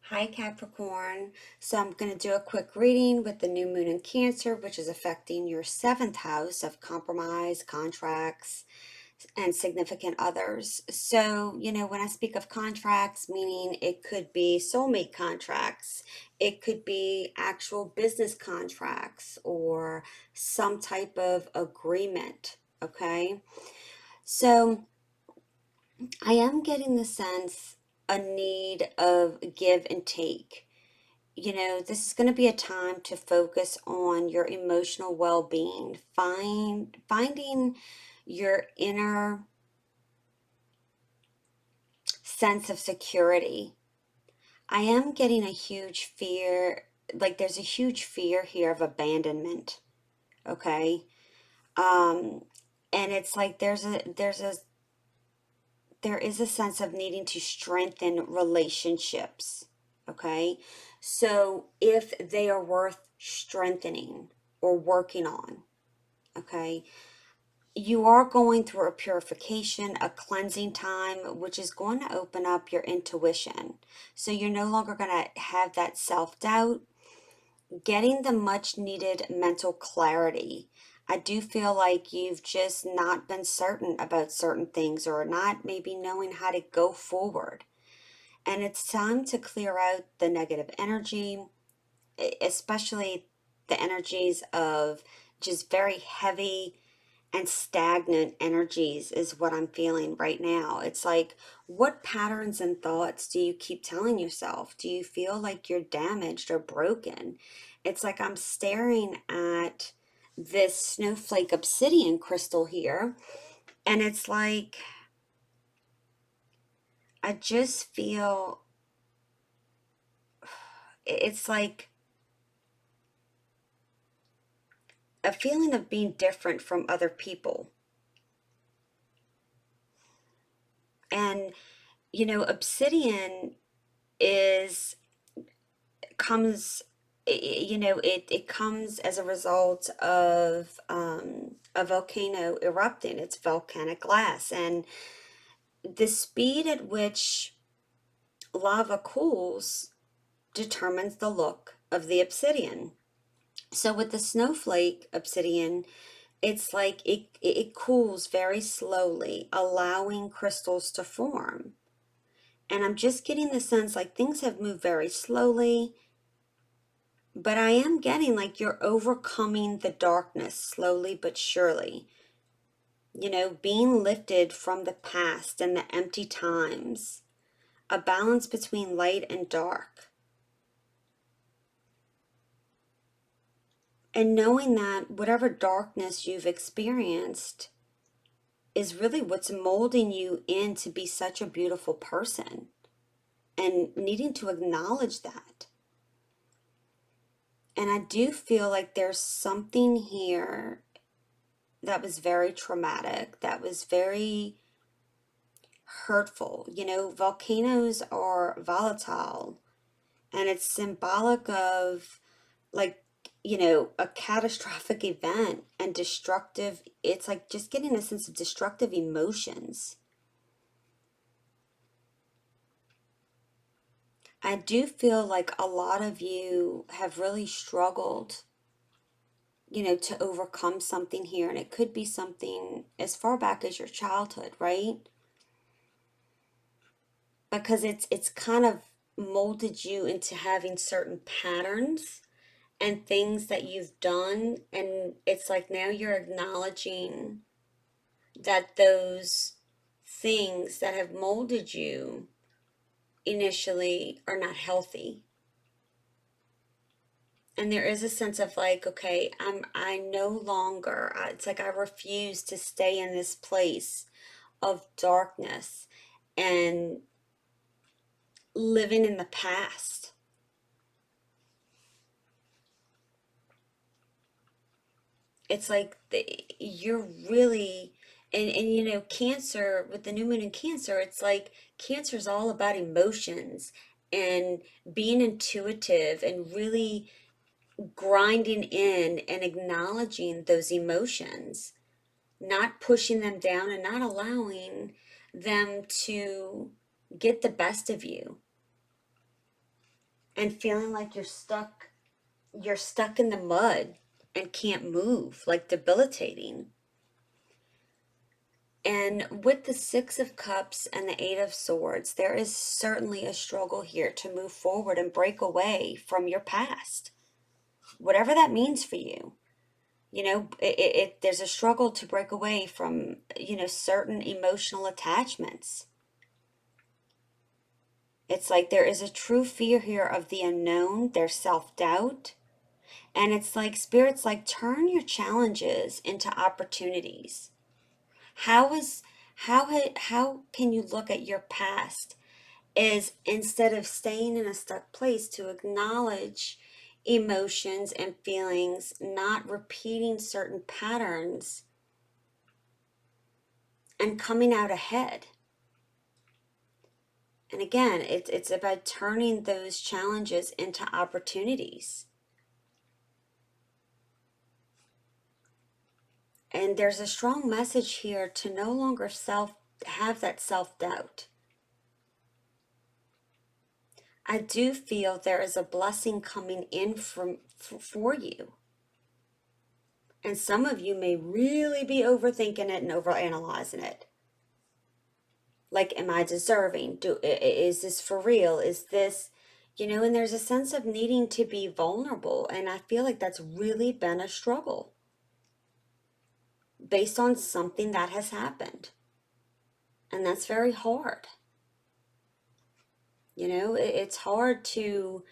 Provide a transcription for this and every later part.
Hi Capricorn. So I'm going to do a quick reading with the new moon in Cancer, which is affecting your seventh house of compromise, contracts, and significant others. So, when I speak of contracts, meaning it could be soulmate contracts, it could be actual business contracts, or some type of agreement. Okay. So I am getting the sense a need of give and take. This is going to be a time to focus on your emotional well-being, finding your inner sense of security. I am getting a huge fear, like there's a huge fear here of abandonment, okay? Um, and it's like there is a sense of needing to strengthen relationships, okay? So if they are worth strengthening or working on, okay, you are going through a purification, a cleansing time, which is going to open up your intuition. So you're no longer going to have that self doubt, getting the much needed mental clarity. I do feel like you've just not been certain about certain things or not maybe knowing how to go forward. And it's time to clear out the negative energy, especially the energies of just very heavy and stagnant energies is what I'm feeling right now. It's like, what patterns and thoughts do you keep telling yourself? Do you feel like you're damaged or broken? It's like I'm staring at this snowflake obsidian crystal here, and it's like I just feel it's like a feeling of being different from other people. And obsidian is comes it comes as a result of a volcano erupting. It's volcanic glass, and the speed at which lava cools determines the look of the obsidian. So with the snowflake obsidian, it's like it cools very slowly, allowing crystals to form. And I'm just getting the sense like things have moved very slowly. But I am getting like you're overcoming the darkness slowly but surely. Being lifted from the past and the empty times, a balance between light and dark. And knowing that whatever darkness you've experienced is really what's molding you in to be such a beautiful person, and needing to acknowledge that. And I do feel like there's something here that was very traumatic, that was very hurtful. Volcanoes are volatile, and it's symbolic of like, a catastrophic event and destructive. It's like just getting a sense of destructive emotions. I do feel like a lot of you have really struggled, to overcome something here. And it could be something as far back as your childhood, right? Because it's kind of molded you into having certain patterns and things that you've done, and it's like now you're acknowledging that those things that have molded you initially are not healthy. And there is a sense of like, okay, I no longer, it's like I refuse to stay in this place of darkness and living in the past. It's like you're really, and Cancer, with the new moon in Cancer, it's like Cancer is all about emotions and being intuitive and really grinding in and acknowledging those emotions, not pushing them down and not allowing them to get the best of you. and feeling like you're stuck in the mud and can't move, like debilitating. And with the Six of Cups and the Eight of Swords, there is certainly a struggle here to move forward and break away from your past, whatever that means for you. There's a struggle to break away from, certain emotional attachments. It's like there is a true fear here of the unknown, there's self-doubt, and it's like spirits like turn your challenges into opportunities. How is how can you look at your past is instead of staying in a stuck place to acknowledge emotions and feelings, not repeating certain patterns and coming out ahead. And again, it's about turning those challenges into opportunities. And there's a strong message here to no longer have that self-doubt. I do feel there is a blessing coming in for you. And some of you may really be overthinking it and overanalyzing it. Like, am I deserving? Is this for real? Is this, and there's a sense of needing to be vulnerable. And I feel like that's really been a struggle based on something that has happened. And that's very hard. It's hard to,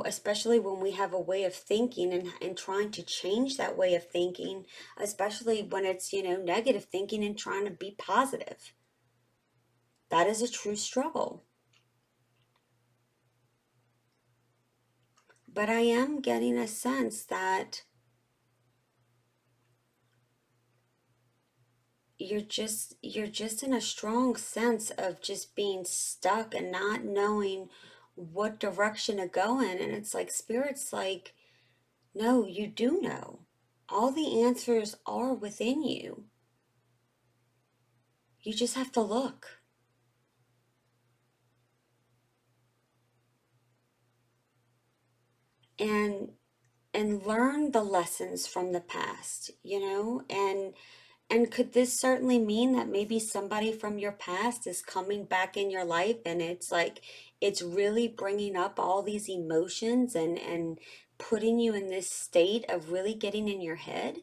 especially when we have a way of thinking and trying to change that way of thinking, especially when it's, negative thinking and trying to be positive. That is a true struggle. But I am getting a sense that you're just in a strong sense of just being stuck and not knowing what direction to go in. And it's like spirit's like, no, you do know. All the answers are within you. You just have to look. And learn the lessons from the past, and could this certainly mean that maybe somebody from your past is coming back in your life and it's like it's really bringing up all these emotions and putting you in this state of really getting in your head?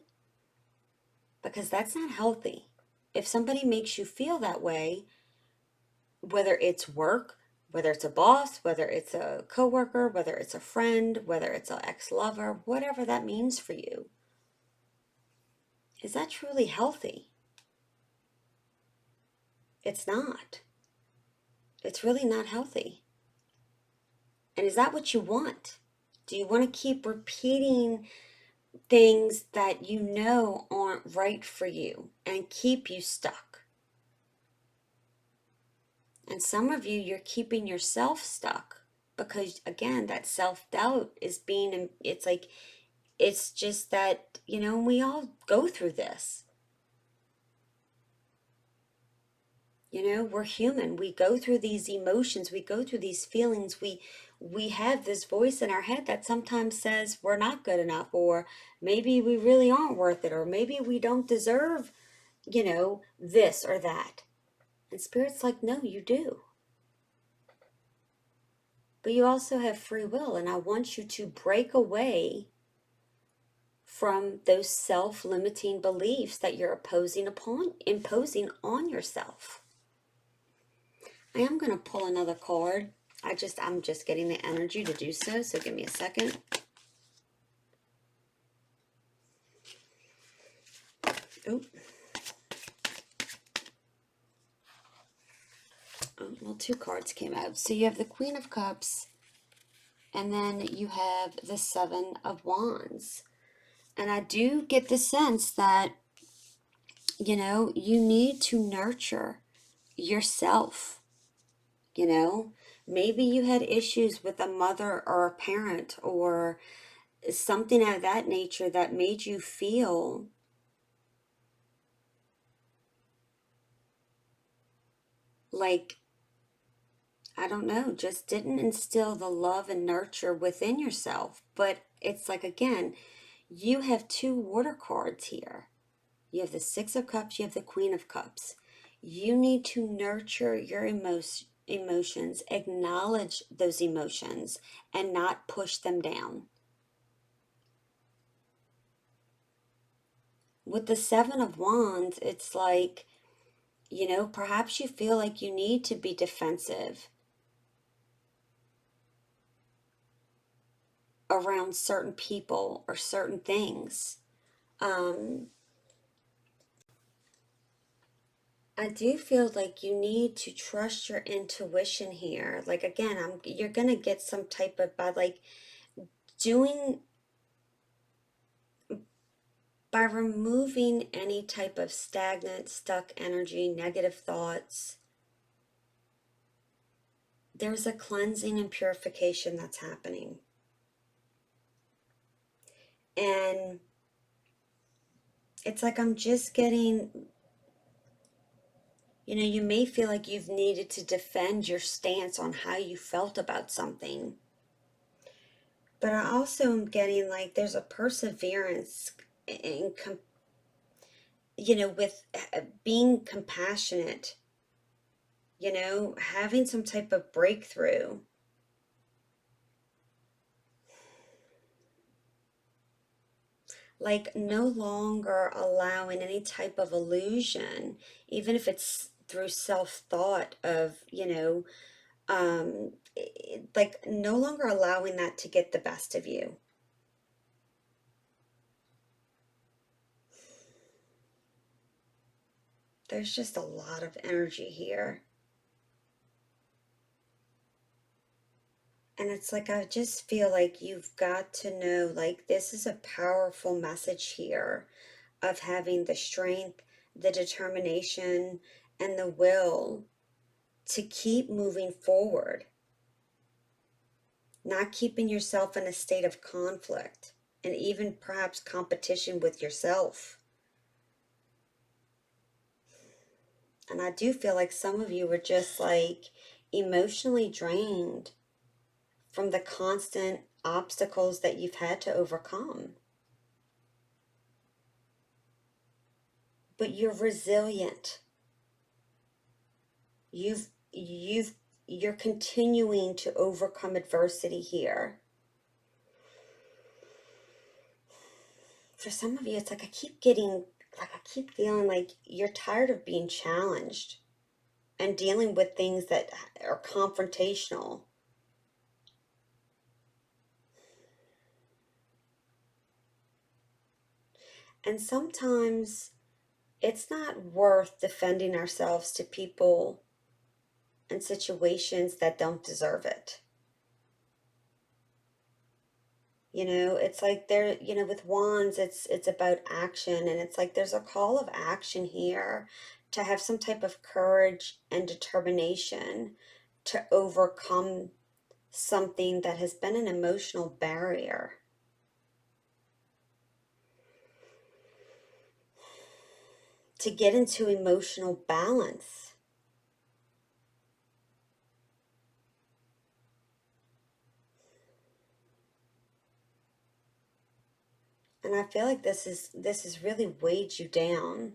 Because that's not healthy. If somebody makes you feel that way, whether it's work, whether it's a boss, whether it's a coworker, whether it's a friend, whether it's an ex-lover, whatever that means for you, is that truly healthy? It's not. It's really not healthy. And is that what you want? Do you want to keep repeating things that you know aren't right for you and keep you stuck? And some of you, you're keeping yourself stuck because, again, that self-doubt is it's like, it's just that, we all go through this. We're human. We go through these emotions. We go through these feelings. We have this voice in our head that sometimes says we're not good enough, or maybe we really aren't worth it, or maybe we don't deserve, this or that. And Spirit's like, no, you do. But you also have free will, and I want you to break away from those self-limiting beliefs that you're imposing on yourself. I am going to pull another card. I'm just getting the energy to do so, so give me a second. Oh. Well, two cards came out. So you have the Queen of Cups, and then you have the Seven of Wands. And I do get the sense that, you need to nurture yourself. Maybe you had issues with a mother or a parent or something of that nature that made you feel like, I don't know, just didn't instill the love and nurture within yourself. But it's like, again, you have two water cards here. You have the Six of Cups, you have the Queen of Cups. You need to nurture your emotions, acknowledge those emotions, and not push them down. With the Seven of Wands, it's like, perhaps you feel like you need to be defensive around certain people or certain things. Um, I do feel like you need to trust your intuition here. Like, again, you're gonna get some type of, by like doing, by removing any type of stagnant, stuck energy, negative thoughts. There's a cleansing and purification that's happening. And it's like I'm just getting, you may feel like you've needed to defend your stance on how you felt about something. But I also am getting like there's a perseverance in, with being compassionate, having some type of breakthrough. Like no longer allowing any type of illusion, even if it's through self-thought of, like no longer allowing that to get the best of you. There's just a lot of energy here. And it's like, I just feel like you've got to know, like, this is a powerful message here of having the strength, the determination, and the will to keep moving forward, not keeping yourself in a state of conflict and even perhaps competition with yourself. And I do feel like some of you are just like emotionally drained from the constant obstacles that you've had to overcome. But you're resilient. You're continuing to overcome adversity here. For some of you, it's like I keep feeling like you're tired of being challenged and dealing with things that are confrontational. And sometimes it's not worth defending ourselves to people and situations that don't deserve it. It's like with wands, it's about action, and it's like there's a call of action here to have some type of courage and determination to overcome something that has been an emotional barrier. To get into emotional balance. And I feel like this is really weighed you down.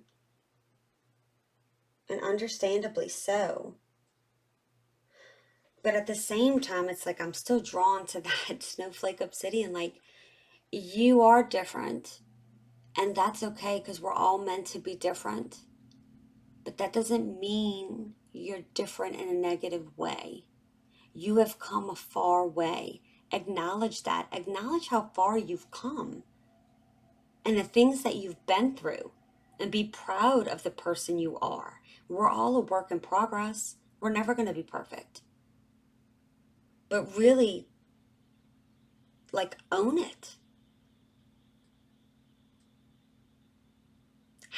And understandably so. But at the same time, it's like I'm still drawn to that snowflake obsidian. Like, you are different. And that's okay because we're all meant to be different. But that doesn't mean you're different in a negative way. You have come a far way. Acknowledge that. Acknowledge how far you've come and the things that you've been through. And be proud of the person you are. We're all a work in progress. We're never going to be perfect. But really, like, own it.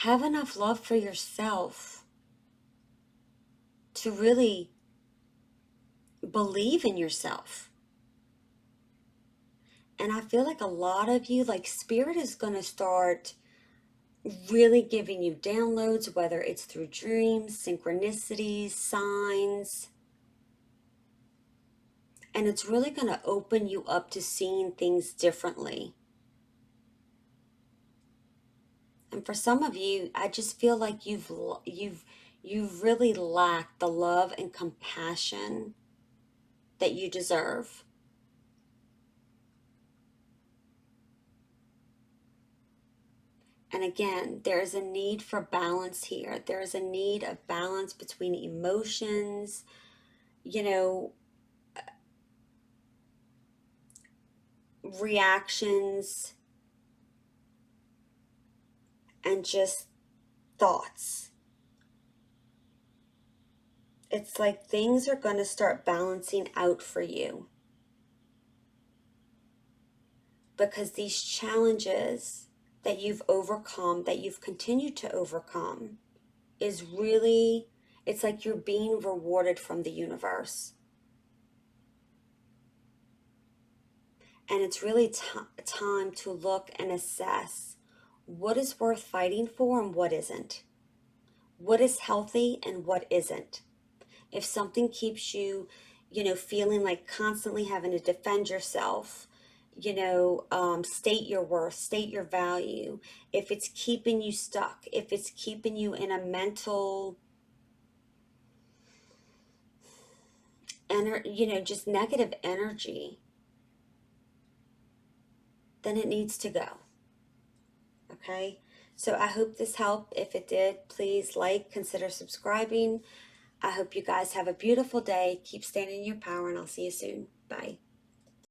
Have enough love for yourself to really believe in yourself. And I feel like a lot of you, like, spirit is going to start really giving you downloads, whether it's through dreams, synchronicities, signs. And it's really going to open you up to seeing things differently. And for some of you, I just feel like you've really lacked the love and compassion that you deserve. And again, there is a need for balance here. There is a need of balance between emotions, you know, reactions, and just thoughts. It's like things are going to start balancing out for you because these challenges that you've overcome, that you've continued to overcome, is really, it's like you're being rewarded from the universe. And it's really time to look and assess what is worth fighting for and what isn't. What is healthy and what isn't. If something keeps you, feeling like constantly having to defend yourself, state your worth, state your value, if it's keeping you stuck, if it's keeping you in a mental, just negative energy, then it needs to go. Okay? So I hope this helped. If it did, please consider subscribing. I hope you guys have a beautiful day. Keep standing in your power, and I'll see you soon. Bye.